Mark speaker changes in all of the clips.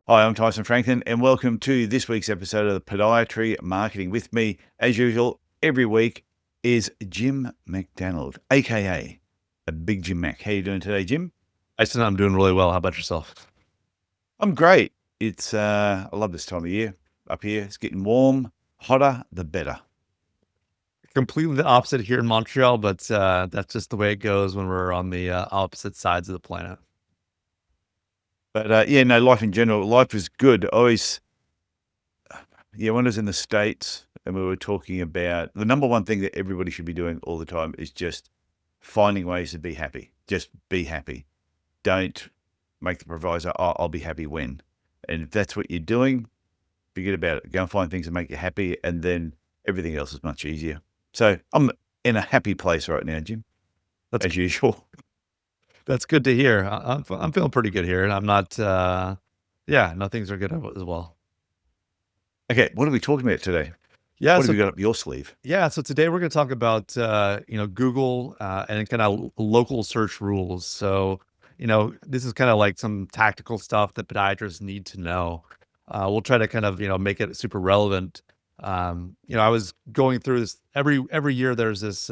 Speaker 1: Hi, I'm Tyson Franklin, and welcome to this week's episode of the Podiatry Marketing. With me, as usual, every week is Jim McDannald, aka a Big Jim Mac. How you doing today, Jim?
Speaker 2: Tyson, I'm doing really well. How about yourself?
Speaker 1: I'm great. I love this time of year up here. It's getting warm, hotter the better.
Speaker 2: Completely the opposite here in Montreal, but that's just the way it goes when we're on the opposite sides of the planet.
Speaker 1: But no, life in general, life is good. When I was in the States and we were talking about the number one thing that everybody should be doing all the time is just finding ways to be happy. Just be happy. Don't make the proviso, I'll be happy when. And if that's what you're doing, forget about it. Go and find things that make you happy, and then everything else is much easier. So I'm in a happy place right now, Jim,
Speaker 2: That's
Speaker 1: as usual.
Speaker 2: that's good to hear. I'm feeling pretty good here, and I'm not. No, things are good as well.
Speaker 1: Okay, what are we talking about today?
Speaker 2: Yeah,
Speaker 1: What have
Speaker 2: so
Speaker 1: you got up your sleeve?
Speaker 2: so today we're going to talk about Google and kind of local search rules. So this is kind of like some tactical stuff that podiatrists need to know. We'll try to kind of make it super relevant. I was going through this every year. There's this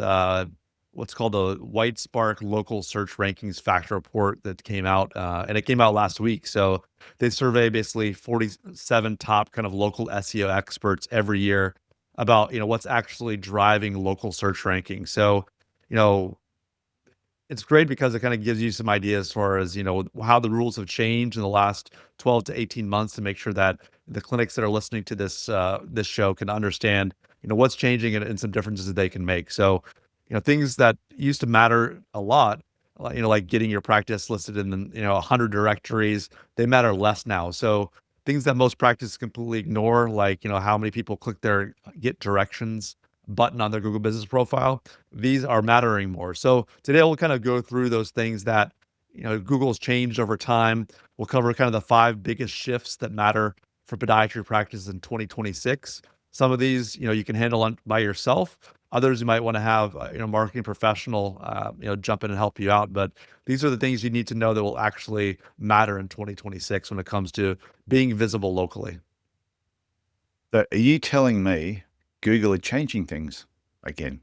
Speaker 2: what's called the White Spark Local Search Rankings Factor Report that came out, and it came out last week. So they survey basically 47 top kind of local SEO experts every year about what's actually driving local search rankings. So you know it's great because it kind of gives you some ideas as far as how the rules have changed in the last 12 to 18 months to make sure that the clinics that are listening to this show can understand what's changing and some differences that they can make. So things that used to matter a lot, like getting your practice listed in the 100 directories, they matter less now. So things that most practices completely ignore, like how many people click their get directions button on their Google business profile, these are mattering more. So today we'll kind of go through those things that Google's changed over time. We'll cover kind of the 5 biggest shifts that matter for podiatry practice in 2026. Some of these you can handle by yourself. Others you might want to have marketing professional jump in and help you out. But these are the things you need to know that will actually matter in 2026 when it comes to being visible locally.
Speaker 1: So are you telling me Google are changing things again?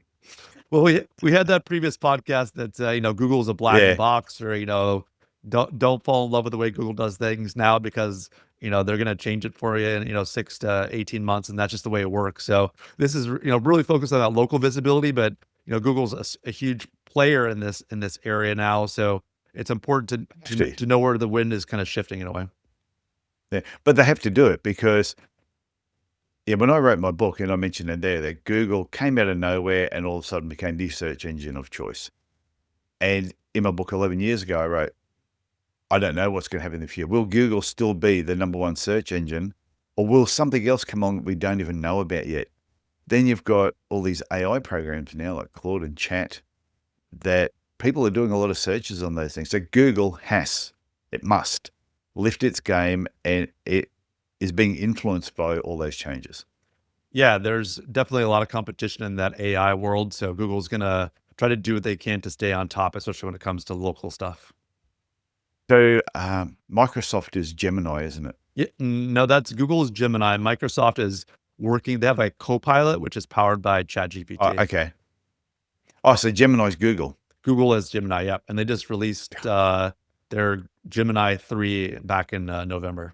Speaker 2: Well, we had that previous podcast that Google is a black
Speaker 1: Yeah.
Speaker 2: box, or don't fall in love with the way Google does things now because they're going to change it for you in 6 to 18 months, and that's just the way it works. So this is really focused on that local visibility, but Google's a huge player in this area now, so it's important to know where the wind is kind of shifting in a way.
Speaker 1: Yeah, but they have to do it because when I wrote my book, and I mentioned in there that Google came out of nowhere and all of a sudden became the search engine of choice. And in my book 11 years ago, I wrote, I don't know what's going to happen in the future. Will Google still be the number one search engine, or will something else come on that we don't even know about yet? Then you've got all these AI programs now like Claude and Chat that people are doing a lot of searches on those things. So Google it must lift its game, and it is being influenced by all those changes.
Speaker 2: Yeah, there's definitely a lot of competition in that AI world. So Google's going to try to do what they can to stay on top, especially when it comes to local stuff.
Speaker 1: So Microsoft is Gemini, isn't it?
Speaker 2: Yeah, no, that's Google's Gemini. Microsoft is working. They have a Copilot, which is powered by ChatGPT.
Speaker 1: Okay. Oh, so Gemini's Google.
Speaker 2: Google is Gemini, yep. And they just released their Gemini 3 back in November.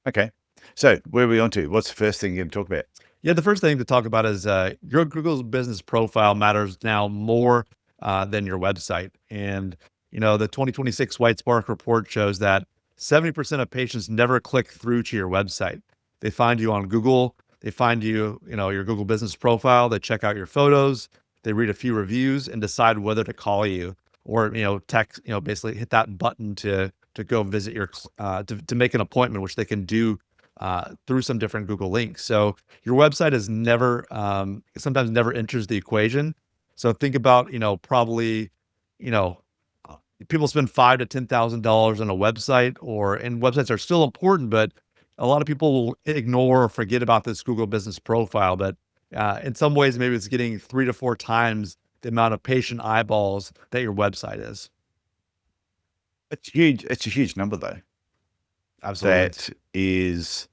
Speaker 1: Okay. So where are we on to? What's the first thing you're going to talk about?
Speaker 2: Yeah, the first thing to talk about is your Google's business profile matters now more than your website. And, the 2026 White Spark report shows that 70% of patients never click through to your website. They find you on Google. They find your Google business profile. They check out your photos. They read a few reviews and decide whether to call you or, text, basically hit that button to go visit to make an appointment, which they can do through some different Google links. So your website is sometimes never enters the equation. So think about, probably, you know, people spend $5,000 to $10,000 on a website, and websites are still important, but a lot of people will ignore or forget about this Google business profile. But in some ways, maybe it's getting 3 to 4 times the amount of patient eyeballs that your website is.
Speaker 1: It's huge. It's a huge number though.
Speaker 2: Absolutely.
Speaker 1: that is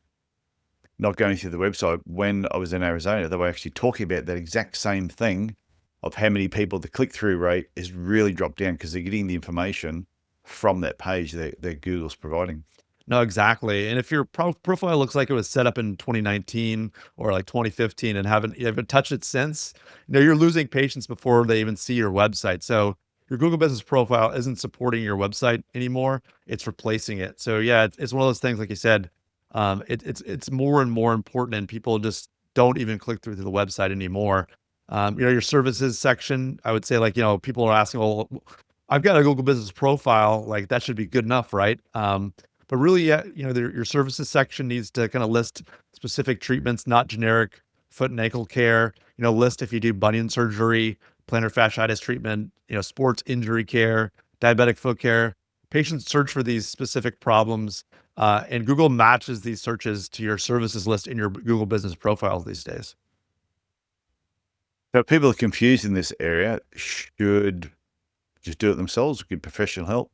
Speaker 1: not going through the website. When I was in Arizona, they were actually talking about that exact same thing of how many people the click-through rate has really dropped down because they're getting the information from that page that Google's providing.
Speaker 2: No, exactly. And if your profile looks like it was set up in 2019 or like 2015 and you haven't touched it since, you're losing patients before they even see your website. So your Google Business profile isn't supporting your website anymore; it's replacing it. So yeah, it's one of those things, like you said, it's more and more important, and people just don't even click through to the website anymore. Your services section, I would say, like, people are asking, well, I've got a Google Business profile, like that should be good enough, right? But really, yeah, your services section needs to kind of list specific treatments, not generic foot and ankle care. List if you do bunion surgery, plantar fasciitis treatment, sports injury care, diabetic foot care. Patients search for these specific problems, and Google matches these searches to your services list in your Google Business profiles these days.
Speaker 1: So people are confused in this area. Should just do it themselves, get professional help.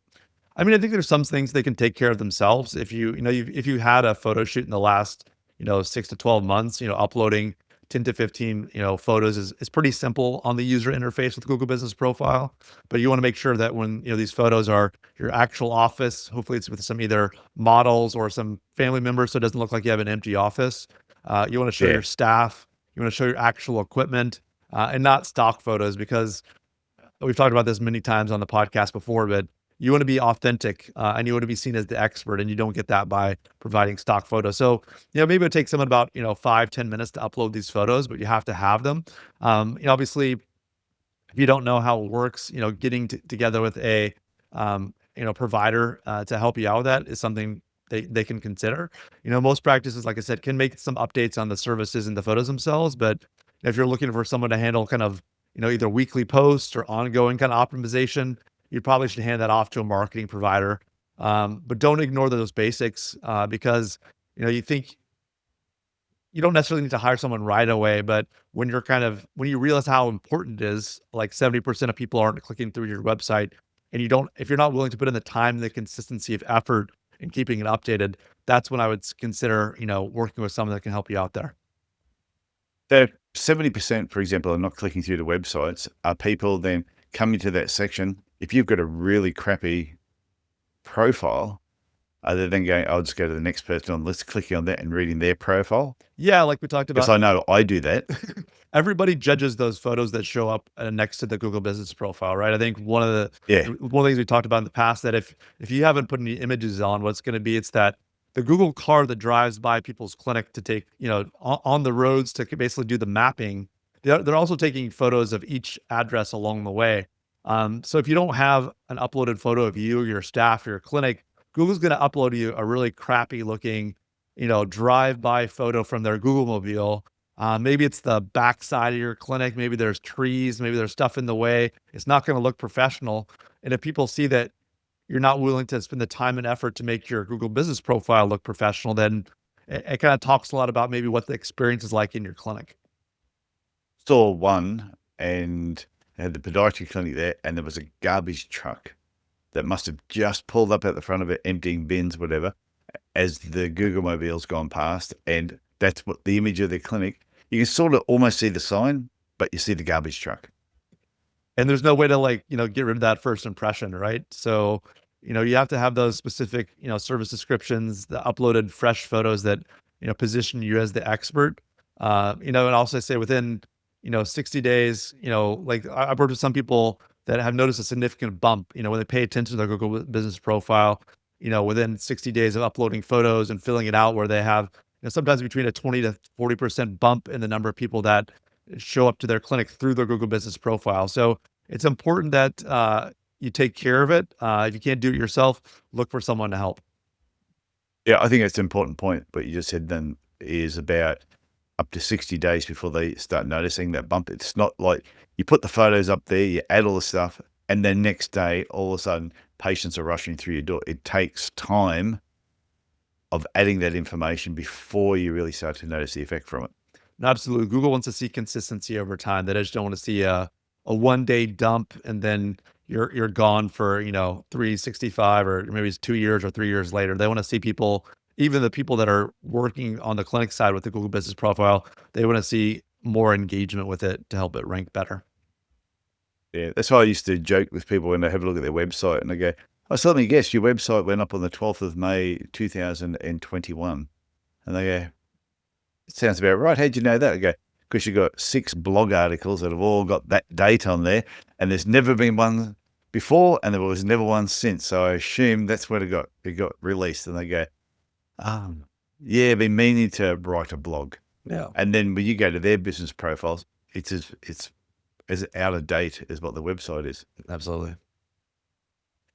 Speaker 2: I mean, I think there's some things they can take care of themselves. If if you had a photo shoot in the last, 6 to 12 months, uploading 10 to 15, photos is pretty simple on the user interface with Google Business Profile. But you want to make sure that when, these photos are your actual office, hopefully it's with some either models or some family members, so it doesn't look like you have an empty office. You want to show
Speaker 1: Yeah.
Speaker 2: your staff, you want to show your actual equipment, and not stock photos, because we've talked about this many times on the podcast before, but you want to be authentic, and you want to be seen as the expert, and you don't get that by providing stock photos. So, maybe it takes someone about, 5-10 minutes to upload these photos, but you have to have them. Obviously, if you don't know how it works, getting together with a, provider to help you out with that is something they can consider. Most practices, like I said, can make some updates on the services and the photos themselves, but if you're looking for someone to handle kind of, either weekly posts or ongoing kind of optimization, you probably should hand that off to a marketing provider. But don't ignore those basics, because you think you don't necessarily need to hire someone right away, but when you realize how important it is, like 70% of people aren't clicking through your website, and if you're not willing to put in the time, the consistency of effort and keeping it updated, that's when I would consider, working with someone that can help you out there.
Speaker 1: So 70%, for example, are not clicking through the websites. Are people then coming to that section? If you've got a really crappy profile, are they then going, I'll just go to the next person on the list, clicking on that and reading their profile?
Speaker 2: Yeah, like we talked
Speaker 1: Because
Speaker 2: about,
Speaker 1: I know I do that.
Speaker 2: everybody judges those photos that show up next to the Google Business profile, right? I think
Speaker 1: Yeah.
Speaker 2: one of the things we talked about in the past, that if you haven't put any images on, what's going to be, it's that the Google car that drives by people's clinic to take, on the roads to basically do the mapping. They're also taking photos of each address along the way. So if you don't have an uploaded photo of you, your staff, your clinic, Google's going to upload you a really crappy looking, drive-by photo from their Google mobile. Maybe it's the backside of your clinic. Maybe there's trees. Maybe there's stuff in the way. It's not going to look professional. And if people see that you're not willing to spend the time and effort to make your Google Business profile look professional, then it kind of talks a lot about maybe what the experience is like in your clinic.
Speaker 1: Saw one and they had the podiatry clinic there, and there was a garbage truck that must have just pulled up at the front of it, emptying bins, whatever, as the Google mobile's gone past. And that's what the image of their clinic. You can sort of almost see the sign, but you see the garbage truck.
Speaker 2: And there's no way to, like, get rid of that first impression, right? So, you have to have those specific, service descriptions, the uploaded fresh photos that, position you as the expert. And also say within, 60 days, like I've worked with some people that have noticed a significant bump, when they pay attention to their Google Business profile, within 60 days of uploading photos and filling it out, where they have, sometimes between a 20 to 40% bump in the number of people that show up to their clinic through their Google Business profile. So it's important that you take care of it. If you can't do it yourself, look for someone to help.
Speaker 1: Yeah, I think that's an important point. But you just said then is about up to 60 days before they start noticing that bump. It's not like you put the photos up there, you add all the stuff, and then next day, all of a sudden, patients are rushing through your door. It takes time of adding that information before you really start to notice the effect from it.
Speaker 2: No, absolutely. Google wants to see consistency over time. They just don't want to see a 1 day dump and then, you're gone for, 365, or maybe it's 2 years or 3 years later. They wanna see people, even the people that are working on the clinic side with the Google Business Profile, they wanna see more engagement with it to help it rank better.
Speaker 1: Yeah, that's why I used to joke with people when they have a look at their website and they go, "Oh, so let me guess, your website went up on the 12th of May, 2021." And they go, "It sounds about right. How'd you know that?" I go, "'Cause you got 6 blog articles that have all got that date on there, and there's never been one before, and there was never one since. So I assume that's when it got released." And they go, yeah, been meaning to write a blog."
Speaker 2: Yeah,
Speaker 1: And then when you go to their business profiles, it's as out of date as what the website is.
Speaker 2: absolutely.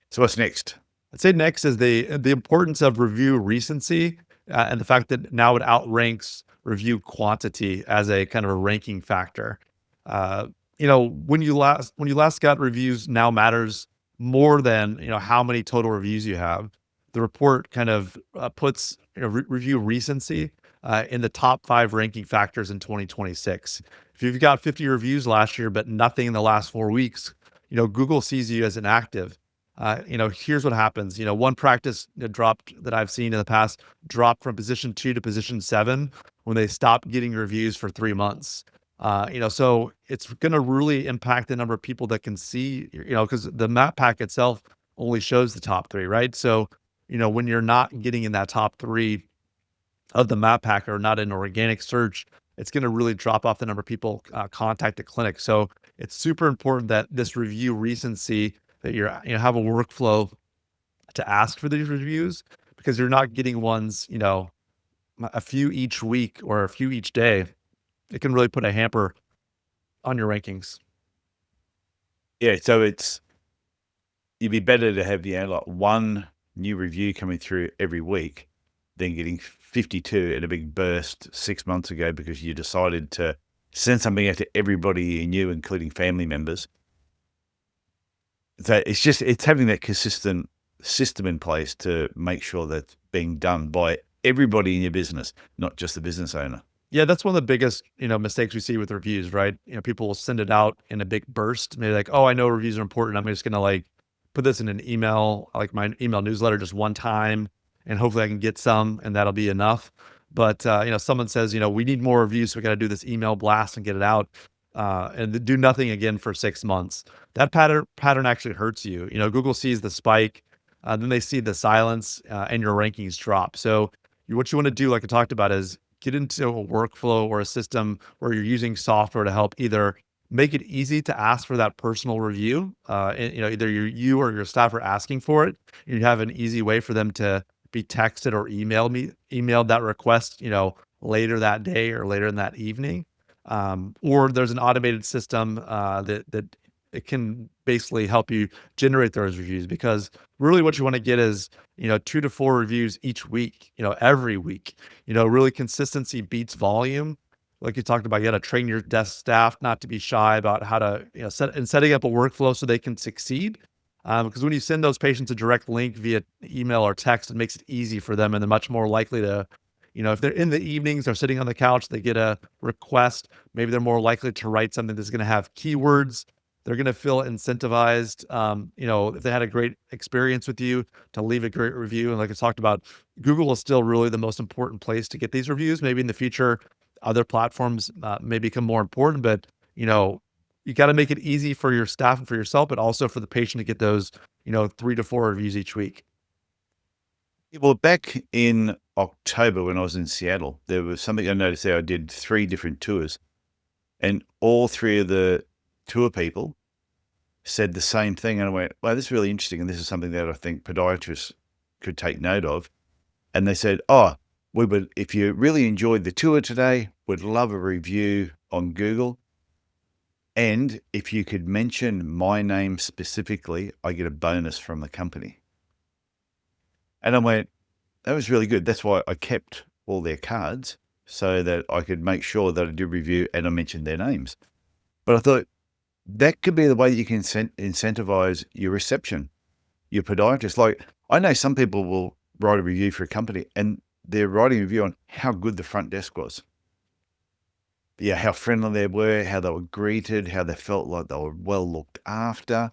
Speaker 1: So what's next?
Speaker 2: I'd say next is the importance of review recency, and the fact that now it outranks review quantity as a kind of a ranking factor. Uh, when you last got reviews now matters more than how many total reviews you have. The report kind of puts review recency in the top 5 ranking factors in 2026. If you've got 50 reviews last year but nothing in the last 4 weeks, Google sees you as inactive. Here's what happens. One practice that dropped that I've seen in the past dropped from position 2 to position 7 when they stopped getting reviews for 3 months. So it's going to really impact the number of people that can see, because the map pack itself only shows the top 3, right? So, when you're not getting in that top 3 of the map pack, or not an organic search, it's going to really drop off the number of people contact the clinic. So it's super important that this review recency, that have a workflow to ask for these reviews, because you're not getting ones, a few each week or a few each day. It can really put a hamper on your rankings.
Speaker 1: Yeah, so it'd be better to have, like one new review coming through every week than getting 52 in a big burst 6 months ago because you decided to send something out to everybody you knew, including family members. So it's having that consistent system in place to make sure that's being done by everybody in your business, not just the business owner.
Speaker 2: Yeah, that's one of the biggest, mistakes we see with reviews, right? People will send it out in a big burst. Maybe like, oh, I know reviews are important. I'm just gonna like put this in an email, like my email newsletter, just one time, and hopefully I can get some, and that'll be enough. But someone says, we need more reviews, so we got to do this email blast and get it out, and do nothing again for 6 months. That pattern actually hurts you. Google sees the spike, then they see the silence, and your rankings drop. So what you want to do, like I talked about, is get into a workflow or a system where you're using software to help either make it easy to ask for that personal review. And, either you or your staff are asking for it. You have an easy way for them to be texted or emailed that request, later that day or later in that evening. Or there's an automated system that it can basically help you generate those reviews, because really what you want to get is 2 to 4 reviews each week, every week. Really, consistency beats volume. Like you talked about, you got to train your desk staff not to be shy about how to setting up a workflow so they can succeed. Because when you send those patients a direct link via email or text, it makes it easy for them, and they're much more likely to, if they're in the evenings, they're sitting on the couch, they get a request, maybe they're more likely to write something that's going to have keywords. They're going to feel incentivized, if they had a great experience with you, to leave a great review. And like I talked about, Google is still really the most important place to get these reviews. Maybe in the future, other platforms may become more important, but you got to make it easy for your staff and for yourself, but also for the patient to get those, 3 to 4 reviews each week.
Speaker 1: Well, back in October when I was in Seattle, there was something I noticed there. I did 3 different tours, and all 3 of the tour people said the same thing. And I went, "Well, this is really interesting. And this is something that I think podiatrists could take note of." And they said, "Oh, if you really enjoyed the tour today, would love a review on Google. And if you could mention my name specifically, I get a bonus from the company." And I went, that was really good. That's why I kept all their cards so that I could make sure that I did review and I mentioned their names. But I thought that could be the way you can incentivize your reception, your podiatrist. Like, I know some people will write a review for a company and they're writing a review on how good the front desk was. Yeah, how friendly they were, how they were greeted, how they felt like they were well looked after.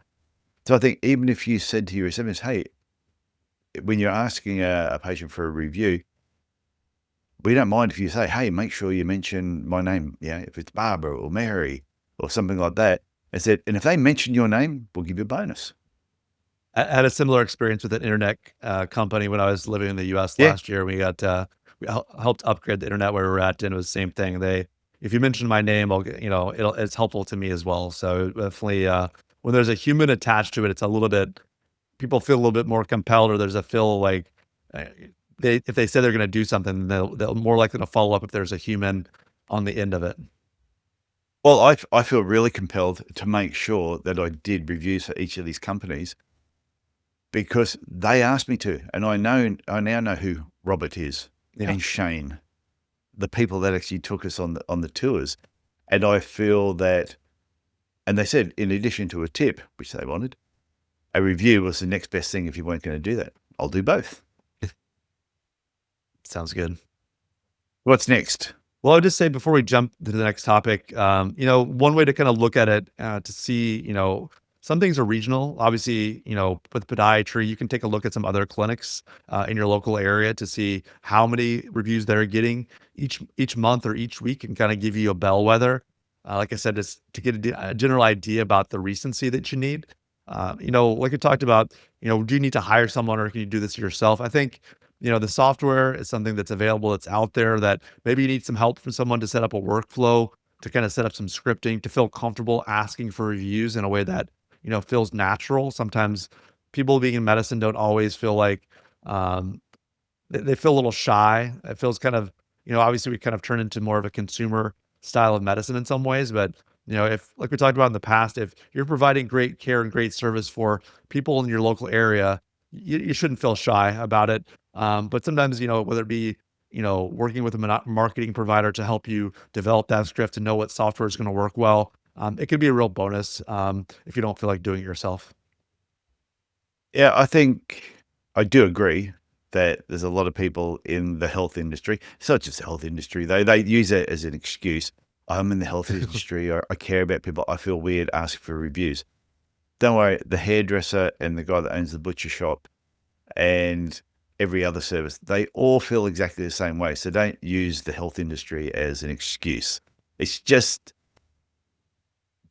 Speaker 1: So I think even if you said to your receptionist, hey, when you're asking a patient for a review, we don't mind if you say, hey, make sure you mention my name. Yeah, if it's Barbara or Mary or something like that. I said, and if they mention your name, we'll give you a bonus.
Speaker 2: I had a similar experience with an internet company when I was living in the US
Speaker 1: Yeah.
Speaker 2: last year. We helped upgrade the internet where we were at, and it was the same thing. If you mention my name, I'll get, it's helpful to me as well. So definitely, when there's a human attached to it, it's a little bit, people feel a little bit more compelled, or there's a feel like uh, if they say they're going to do something, they'll more likely to follow up if there's a human on the end of it.
Speaker 1: Well, I feel really compelled to make sure that I did reviews for each of these companies because they asked me to, and I now know who Robert is
Speaker 2: Yeah.
Speaker 1: and Shane, the people that actually took us on the tours, and I feel that, and they said in addition to a tip, which they wanted, a review was the next best thing if you weren't going to do that. I'll do both.
Speaker 2: Sounds good.
Speaker 1: What's next?
Speaker 2: Well, I would just say before we jump to the next topic, one way to kind of look at it to see, some things are regional. Obviously, with podiatry, you can take a look at some other clinics in your local area to see how many reviews they're getting each month or each week, and kind of give you a bellwether. Like I said, just to get a general idea about the recency that you need. Like we talked about, do you need to hire someone or can you do this yourself? I think the software is something that's available, that's out there, that maybe you need some help from someone to set up a workflow, to kind of set up some scripting, to feel comfortable asking for reviews in a way that, feels natural. Sometimes people being in medicine don't always feel like, um, they feel a little shy. It feels kind of, obviously we kind of turn into more of a consumer style of medicine in some ways, but if, like we talked about in the past, if you're providing great care and great service for people in your local area, you shouldn't feel shy about it. But sometimes, whether it be, working with a marketing provider to help you develop that script and know what software is going to work well, it could be a real bonus if you don't feel like doing it yourself.
Speaker 1: Yeah, I think I do agree that there's a lot of people in the health industry. It's not just the health industry, though. They use it as an excuse. I'm in the health industry, or I care about people. I feel weird asking for reviews. Don't worry, the hairdresser and the guy that owns the butcher shop and every other service, they all feel exactly the same way. So don't use the health industry as an excuse. It's just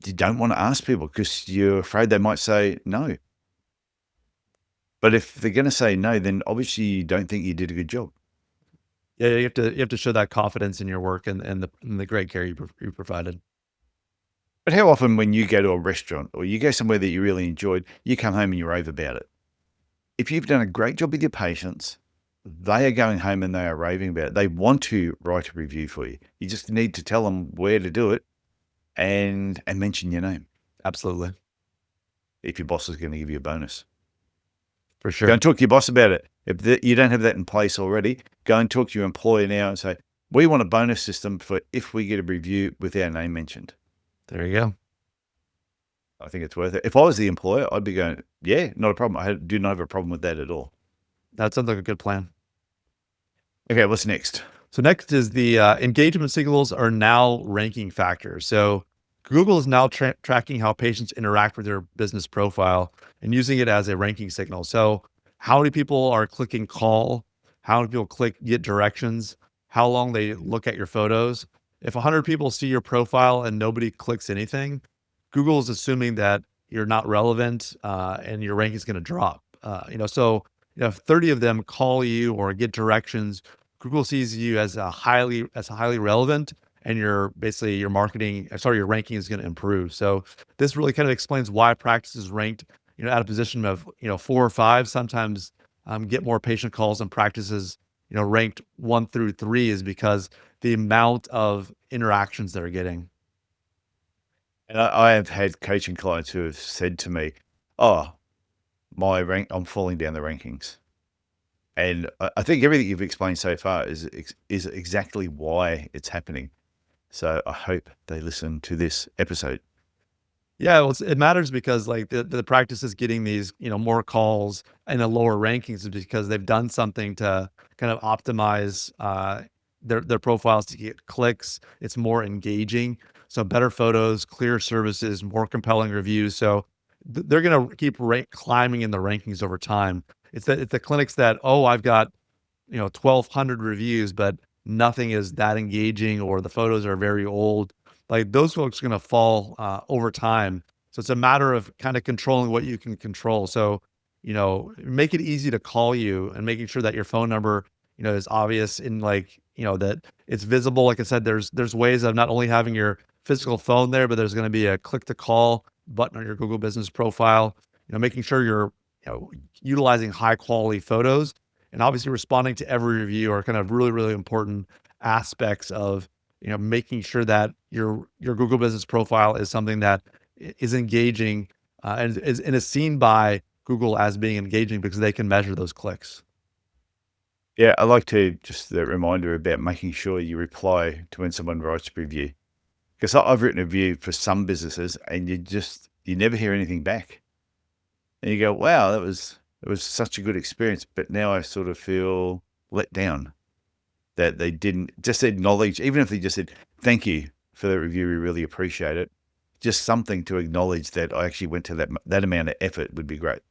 Speaker 1: you don't want to ask people because you're afraid they might say no. But if they're going to say no, then obviously you don't think you did a good job.
Speaker 2: Yeah, you have to show that confidence in your work and the great care you provided.
Speaker 1: But how often when you go to a restaurant or you go somewhere that you really enjoyed, you come home and you rave about it? If you've done a great job with your patients, they are going home and they are raving about it. They want to write a review for you. You just need to tell them where to do it and mention your name.
Speaker 2: Absolutely,
Speaker 1: If your boss is going to give you a bonus,
Speaker 2: for
Speaker 1: go
Speaker 2: sure.
Speaker 1: and talk to your boss about it. If you don't have that in place already, go and talk to your employer now and say, we want a bonus system for if we get a review with our name mentioned.
Speaker 2: There you go.
Speaker 1: I think it's worth it. If I was the employer, I'd be going, yeah, not a problem. Do not have a problem with that at all.
Speaker 2: That sounds like a good plan.
Speaker 1: Okay, what's next?
Speaker 2: So next is the engagement signals are now ranking factors. So Google is now tracking how patients interact with their business profile and using it as a ranking signal. So how many people are clicking call? How many people click get directions? How long they look at your photos? If 100 people see your profile and nobody clicks anything, Google is assuming that you're not relevant and your ranking is going to drop. If 30 of them call you or get directions, Google sees you as highly relevant, and your your ranking is going to improve. So this really kind of explains why practice is ranked, at a position of 4 or 5. Sometimes get more patient calls, and practices ranked 1 through 3 is because the amount of interactions they're getting.
Speaker 1: And I have had coaching clients who have said to me, oh, I'm falling down the rankings. And I think everything you've explained so far is exactly why it's happening. So I hope they listen to this episode.
Speaker 2: Yeah, well, it matters because like the practice is getting these, more calls and a lower rankings is because they've done something to kind of optimize their profiles to get clicks. It's more engaging. So better photos, clear services, more compelling reviews. So they're going to keep climbing in the rankings over time. It's the clinics that, oh, I've got, 1,200 reviews, but nothing is that engaging, or the photos are very old. Like, those folks are going to fall over time. So it's a matter of kind of controlling what you can control. So, make it easy to call you, and making sure that your phone number, is obvious, in like, that it's visible. Like I said, there's ways of not only having your physical phone there, but there's going to be a click to call button on your Google Business profile. Making sure you're, utilizing high quality photos, and obviously responding to every review are kind of really, really important aspects of, making sure that your Google Business profile is something that is engaging, and is seen by Google as being engaging, because they can measure those clicks.
Speaker 1: Yeah, I like to just the reminder about making sure you reply to when someone writes a review. Because I've written a review for some businesses, and you never hear anything back. And you go, wow, it was such a good experience, but now I sort of feel let down that they didn't just acknowledge, even if they just said, thank you for the review, we really appreciate it. Just something to acknowledge that I actually went to that amount of effort would be great.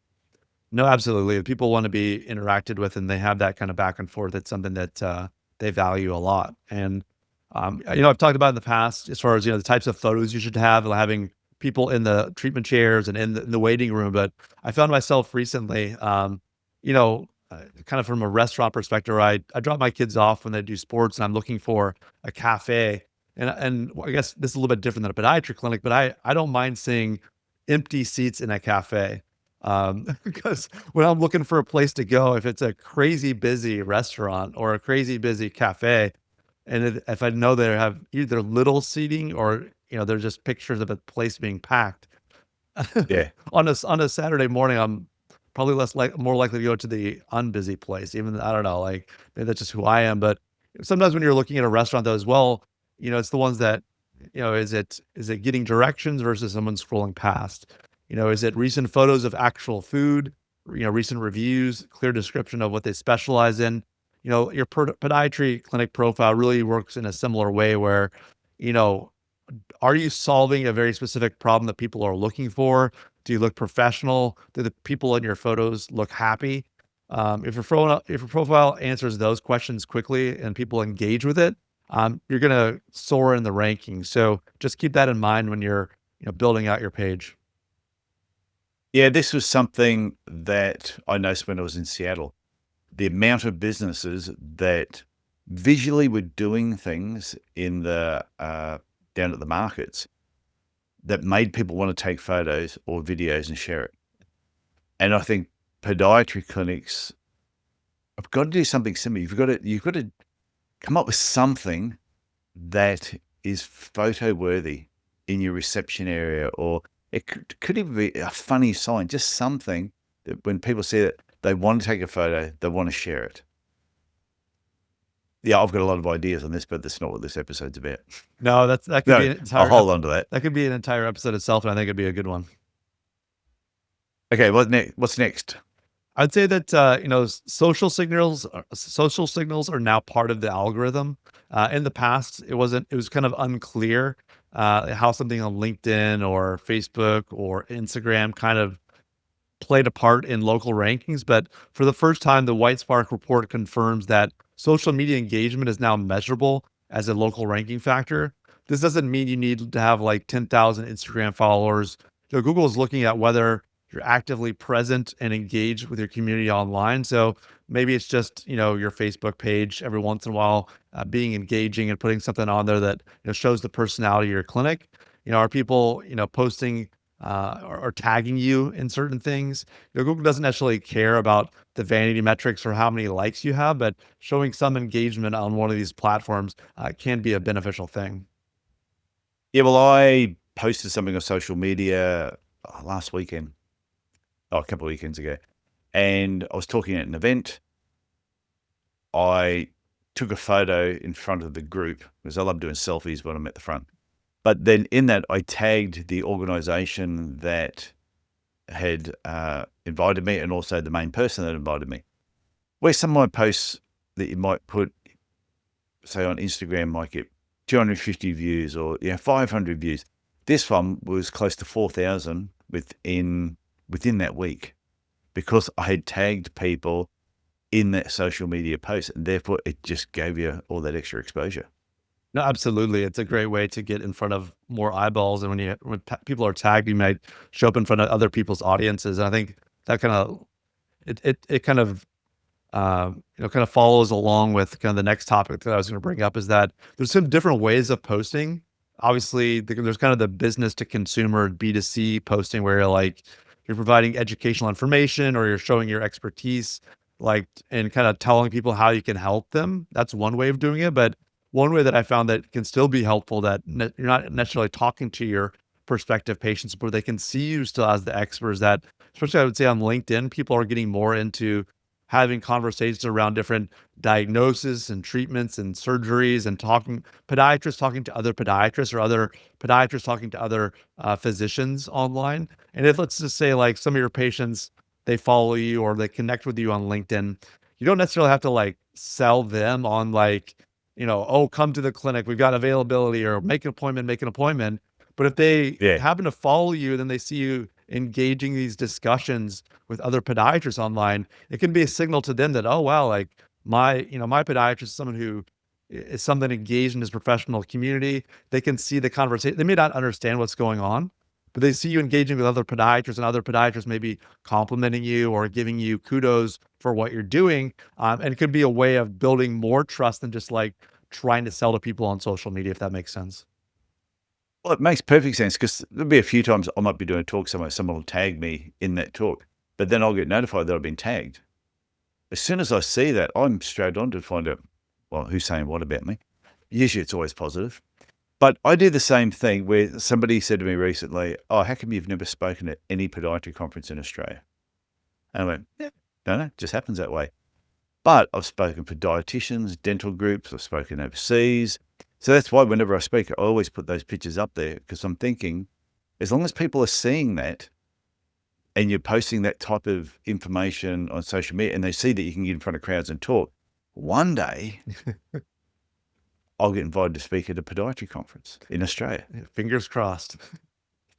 Speaker 2: No, absolutely. If people want to be interacted with, and they have that kind of back and forth, it's something that they value a lot. And I've talked about in the past, as far as, the types of photos you should have, having people in the treatment chairs and in the waiting room. But I found myself recently, kind of from a restaurant perspective, I drop my kids off when they do sports, and I'm looking for a cafe. And I guess this is a little bit different than a podiatry clinic, but I don't mind seeing empty seats in a cafe. Because when I'm looking for a place to go, if it's a crazy busy restaurant or a crazy busy cafe, and if I know they have either little seating, or, they're just pictures of a place being packed,
Speaker 1: Yeah.
Speaker 2: on a Saturday morning, I'm probably more likely to go to the unbusy place. Even, I don't know, like, maybe that's just who I am. But sometimes when you're looking at a restaurant though as well, it's the ones that, is it getting directions versus someone scrolling past? Is it recent photos of actual food, recent reviews, clear description of what they specialize in? Your podiatry clinic profile really works in a similar way, where, you know, are you solving a very specific problem that people are looking for? Do you look professional? Do the people in your photos look happy? If your profile answers those questions quickly and people engage with it, you're gonna soar in the rankings. So just keep that in mind when you're, building out your page.
Speaker 1: Yeah, this was something that I noticed when I was in Seattle. The amount of businesses that visually were doing things in the down at the markets that made people want to take photos or videos and share it. And I think podiatry clinics have got to do something similar. You've got to come up with something that is photo worthy in your reception area, or it could even be a funny sign, just something that when people see it, they want to take a photo, they want to share it. Yeah, I've got a lot of ideas on this, but that's not what this episode's about.
Speaker 2: No, that could be
Speaker 1: No,
Speaker 2: an
Speaker 1: I'll
Speaker 2: entire
Speaker 1: hold on to that.
Speaker 2: that could be an entire episode itself, and I think it'd be a good one.
Speaker 1: Okay, what's next?
Speaker 2: I'd say that social signals are now part of the algorithm. In the past, it was kind of unclear how something on LinkedIn or Facebook or Instagram kind of played a part in local rankings. But for the first time, the White Spark report confirms that social media engagement is now measurable as a local ranking factor. This doesn't mean you need to have like 10,000 Instagram followers. Google is looking at whether you're actively present and engaged with your community online. So maybe it's just, your Facebook page every once in a while, being engaging and putting something on there that, shows the personality of your clinic. Are people, posting or tagging you in certain things? Google doesn't necessarily care about the vanity metrics or how many likes you have, but showing some engagement on one of these platforms can be a beneficial thing.
Speaker 1: Yeah, well, I posted something on social media last weekend, a couple of weekends ago, and I was talking at an event. I took a photo in front of the group because I love doing selfies when I'm at the front. But then in that, I tagged the organization that had invited me, and also the main person that invited me. Where some of my posts that you might put, say on Instagram, might get 250 views or 500 views. This one was close to 4,000 within that week because I had tagged people in that social media post, and therefore it just gave you all that extra exposure.
Speaker 2: No, absolutely. It's a great way to get in front of more eyeballs, and when people are tagged, you might show up in front of other people's audiences. And I think that kind of it kind of kind of follows along with kind of the next topic that I was going to bring up is that there's some different ways of posting. Obviously, there's kind of the business to consumer B2C posting where you're providing educational information or you're showing your expertise, and kind of telling people how you can help them. That's one way of doing it. But one way that I found that can still be helpful you're not necessarily talking to your prospective patients, but they can see you still as the experts that, especially I would say on LinkedIn, people are getting more into having conversations around different diagnoses and treatments and surgeries and podiatrists talking to other podiatrists or other podiatrists talking to other physicians online. And if let's just say like some of your patients, they follow you or they connect with you on LinkedIn, you don't necessarily have to sell them on oh, come to the clinic, we've got availability or make an appointment. But if they
Speaker 1: Yeah.
Speaker 2: happen to follow you, then they see you engaging these discussions with other podiatrists online, it can be a signal to them that, oh, wow, my podiatrist is someone who is something engaged in his professional community. They can see the conversation. They may not understand what's going on, but they see you engaging with other podiatrists and other podiatrists maybe complimenting you or giving you kudos for what you're doing. And it could be a way of building more trust than just trying to sell to people on social media, if that makes sense.
Speaker 1: Well, it makes perfect sense because there'll be a few times I might be doing a talk somewhere, someone will tag me in that talk, but then I'll get notified that I've been tagged. As soon as I see that, I'm straight on to find out, well, who's saying what about me? Usually it's always positive. But I do the same thing where somebody said to me recently, oh, how come you've never spoken at any podiatry conference in Australia? And I went, yeah, no, it just happens that way. But I've spoken for dietitians, dental groups, I've spoken overseas. So that's why whenever I speak, I always put those pictures up there because I'm thinking, as long as people are seeing that and you're posting that type of information on social media and they see that you can get in front of crowds and talk, one day I'll get invited to speak at a podiatry conference in Australia.
Speaker 2: Yeah, fingers crossed.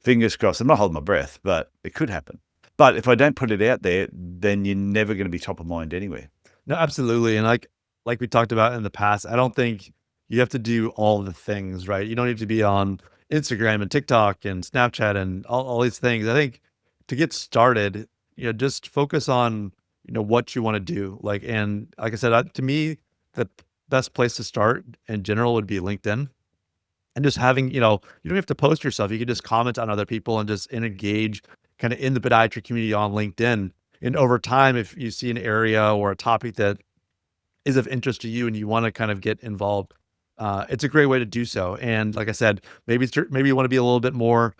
Speaker 1: Fingers crossed. I'm not holding my breath, but it could happen. But if I don't put it out there, then you're never going to be top of mind anywhere.
Speaker 2: No, absolutely. And like we talked about in the past, I don't think you have to do all the things, right? You don't need to be on Instagram and TikTok and Snapchat and all these things. I think to get started, just focus on, what you want to do. And like I said, to me, the best place to start in general would be LinkedIn. And just having, you don't have to post yourself. You can just comment on other people and just engage kind of in the podiatry community on LinkedIn. And over time, if you see an area or a topic that is of interest to you and you want to kind of get involved, it's a great way to do so. And like I said, maybe you want to be a little bit more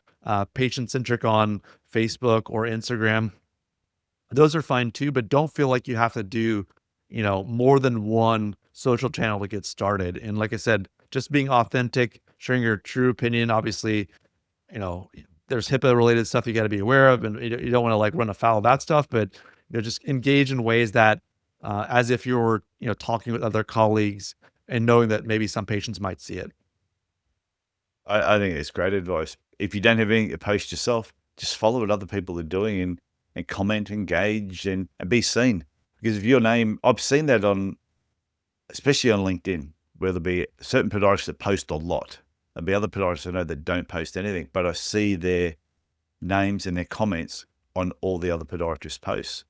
Speaker 2: patient centric on Facebook or Instagram. Those are fine too, but don't feel like you have to do, more than one social channel to get started. And like I said, just being authentic, sharing your true opinion. Obviously, you know, there's HIPAA related stuff you got to be aware of, and you don't want to run afoul of that stuff, but just engage in ways that, as if you're, talking with other colleagues and knowing that maybe some patients might see it.
Speaker 1: I think it's great advice. If you don't have anything to post yourself, just follow what other people are doing and comment, engage, and be seen. Because if your name, I've seen that especially on LinkedIn, where there'll be certain podiatrists that post a lot. There'll be other podiatrists I know that don't post anything, but I see their names and their comments on all the other podiatrists' posts.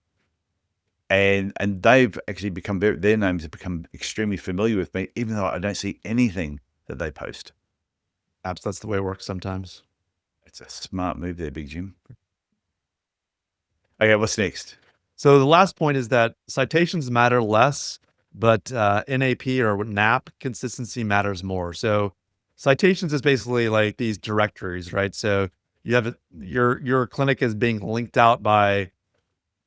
Speaker 1: And they've actually their names have become extremely familiar with me, even though I don't see anything that they post.
Speaker 2: Perhaps that's the way it works sometimes.
Speaker 1: It's a smart move there, Big Jim. Okay, what's next?
Speaker 2: So the last point is that citations matter less, but NAP or NAP consistency matters more. So citations is basically like these directories, right? So you have your clinic is being linked out by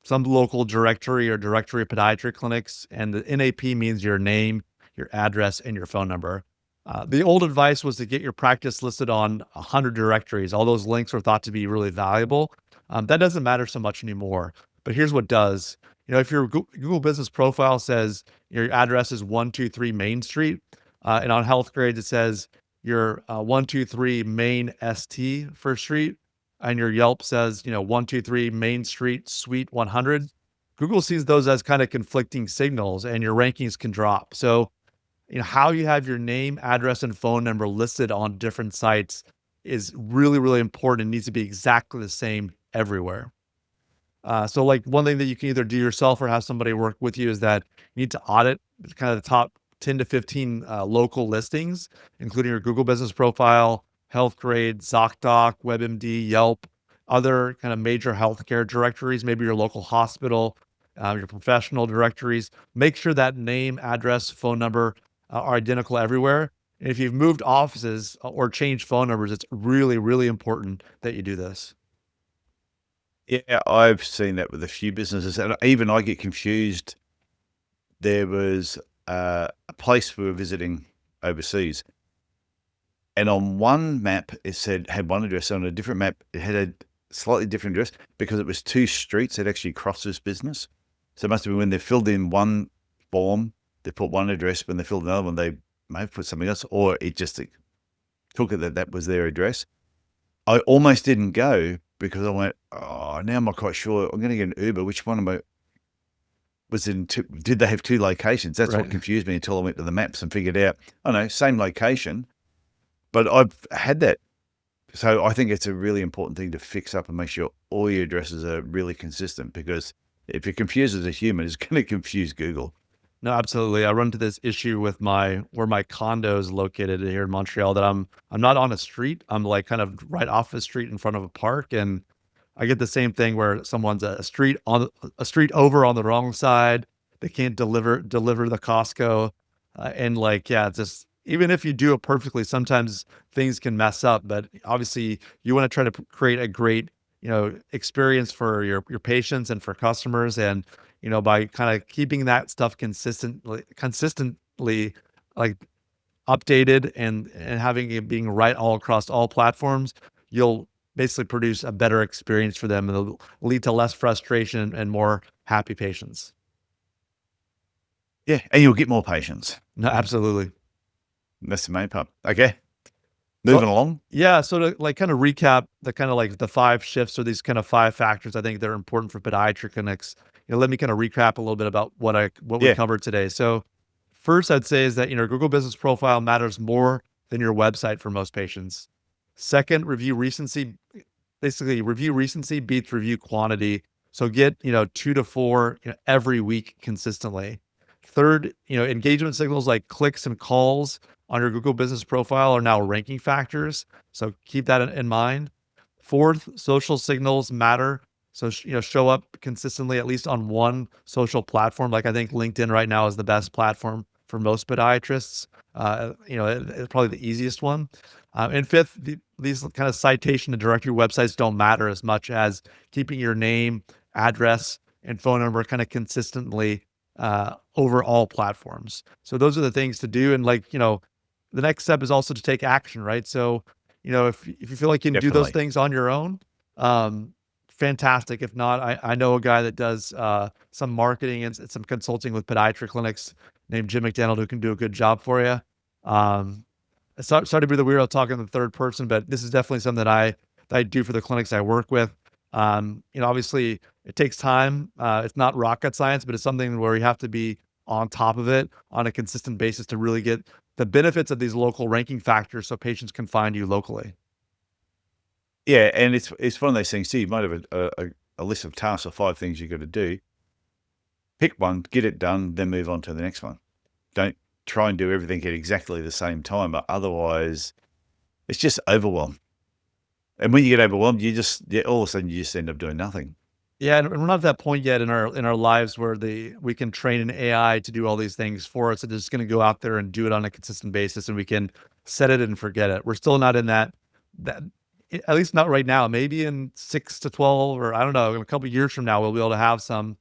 Speaker 2: some local directory or directory of podiatry clinics, and the NAP means your name, your address, and your phone number. The old advice was to get your practice listed on 100 directories. All those links were thought to be really valuable. That doesn't matter so much anymore. But here's what does. If your Google Business Profile says your address is 123 Main Street, and on Health Grades it says your 123 Main ST First Street, and your Yelp says, 123 Main Street, Suite 100, Google sees those as kind of conflicting signals and your rankings can drop. So, how you have your name, address, and phone number listed on different sites is really, really important. It needs to be exactly the same everywhere. So like one thing that you can either do yourself or have somebody work with you is that you need to audit kind of the top 10 to 15 local listings, including your Google Business Profile, HealthGrade, ZocDoc, WebMD, Yelp, other kind of major healthcare directories, maybe your local hospital, your professional directories. Make sure that name, address, phone number are identical everywhere. And if you've moved offices or changed phone numbers, it's really, really important that you do this.
Speaker 1: Yeah, I've seen that with a few businesses, and even I get confused. There was a place we were visiting overseas, and on one map it had one address, on a different map it had a slightly different address because it was two streets that actually crossed this business. So it must have been when they filled in one form, they put one address. When they filled another one, they may have put something else, or it just took it that was their address. I almost didn't go because I went, oh, now I'm not quite sure. I'm going to get an Uber. Which one am I? Did they have two locations? That's
Speaker 2: Right.
Speaker 1: what confused me until I went to the maps and figured out, oh no, same location. But I've had that. So I think it's a really important thing to fix up and make sure all your addresses are really consistent, because if you're confused as a human, it's going to confuse Google.
Speaker 2: No, absolutely. I run into this issue with where my condo is located here in Montreal, that I'm not on a street. I'm like kind of right off the street in front of a park, and I get the same thing where someone's a street over on the wrong side. They can't deliver the Costco, and like yeah, it's just even if you do it perfectly, sometimes things can mess up. But obviously, you want to try to create a great experience for your patients and for customers, and by kind of keeping that stuff consistently like updated and having it being right all across all platforms, you'll basically produce a better experience for them, and it'll lead to less frustration and more happy patients.
Speaker 1: Yeah, and you'll get more patients.
Speaker 2: No, absolutely.
Speaker 1: That's the main part. Okay,
Speaker 2: So
Speaker 1: moving along.
Speaker 2: yeah, so to like kind of recap the kind of like the five shifts or these kind of five factors I think that are important for podiatry clinics. Let me kind of recap a little bit about what we
Speaker 1: Yeah,
Speaker 2: covered today. So first I'd say is that Google Business Profile matters more than your website for most patients. Second, review recency. Basically, review recency beats review quantity. So get 2 to 4 every week consistently. Third, engagement signals like clicks and calls on your Google Business Profile are now ranking factors. So keep that in mind. Fourth, social signals matter. So, show up consistently, at least on one social platform. Like I think LinkedIn right now is the best platform for most podiatrists. It's probably the easiest one. And fifth, these kind of citation and directory websites don't matter as much as keeping your name, address, and phone number kind of consistently over all platforms. So those are the things to do. And the next step is also to take action, right? So, if you feel like you can do those
Speaker 1: definitely.
Speaker 2: things on your own, fantastic. If not, I know a guy that does some marketing and some consulting with podiatry clinics named Jim McDannald, who can do a good job for you. Sorry to be the weirdo talking in the third person, but this is definitely something that I do for the clinics I work with. Obviously it takes time. It's not rocket science, but it's something where you have to be on top of it on a consistent basis to really get the benefits of these local ranking factors so patients can find you locally.
Speaker 1: Yeah, and it's one of those things too. You might have a list of tasks or 5 things you got to do. Pick one, get it done, then move on to the next one. Don't try and do everything at exactly the same time, but otherwise it's just overwhelm. And when you get overwhelmed, all of a sudden you just end up doing nothing.
Speaker 2: Yeah, and we're not at that point yet in our lives where we can train an AI to do all these things for us. It's just going to go out there and do it on a consistent basis, and we can set it and forget it. We're still not in that at least not right now. Maybe in 6 to 12, or I don't know, in a couple of years from now, we'll be able to have some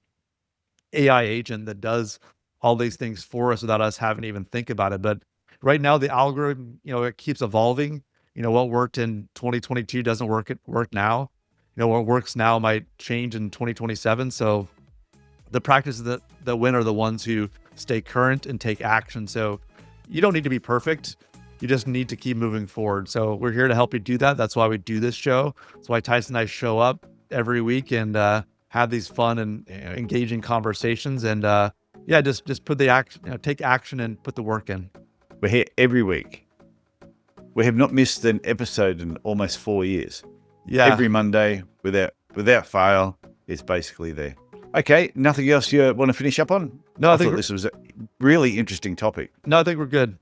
Speaker 2: AI agent that does all these things for us without us having to even think about it. But right now, the algorithm, it keeps evolving. What worked in 2022 doesn't work now. What works now might change in 2027. So the practices that win are the ones who stay current and take action. So you don't need to be perfect. You just need to keep moving forward. So we're here to help you do that. That's why we do this show. That's why Tyson and I show up every week and have these fun and engaging conversations. And yeah, just put the action, take action and put the work in.
Speaker 1: We're here every week. We have not missed an episode in almost 4 years.
Speaker 2: Yeah.
Speaker 1: Every Monday, without fail, it's basically there. Okay, nothing else you want to finish up on?
Speaker 2: No,
Speaker 1: I thought this was a really interesting topic.
Speaker 2: No, I think we're good.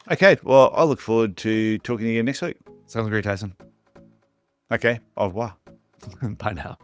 Speaker 1: Okay, well, I look forward to talking to you next week.
Speaker 2: Sounds great, Tyson.
Speaker 1: Okay, au revoir.
Speaker 2: Bye now.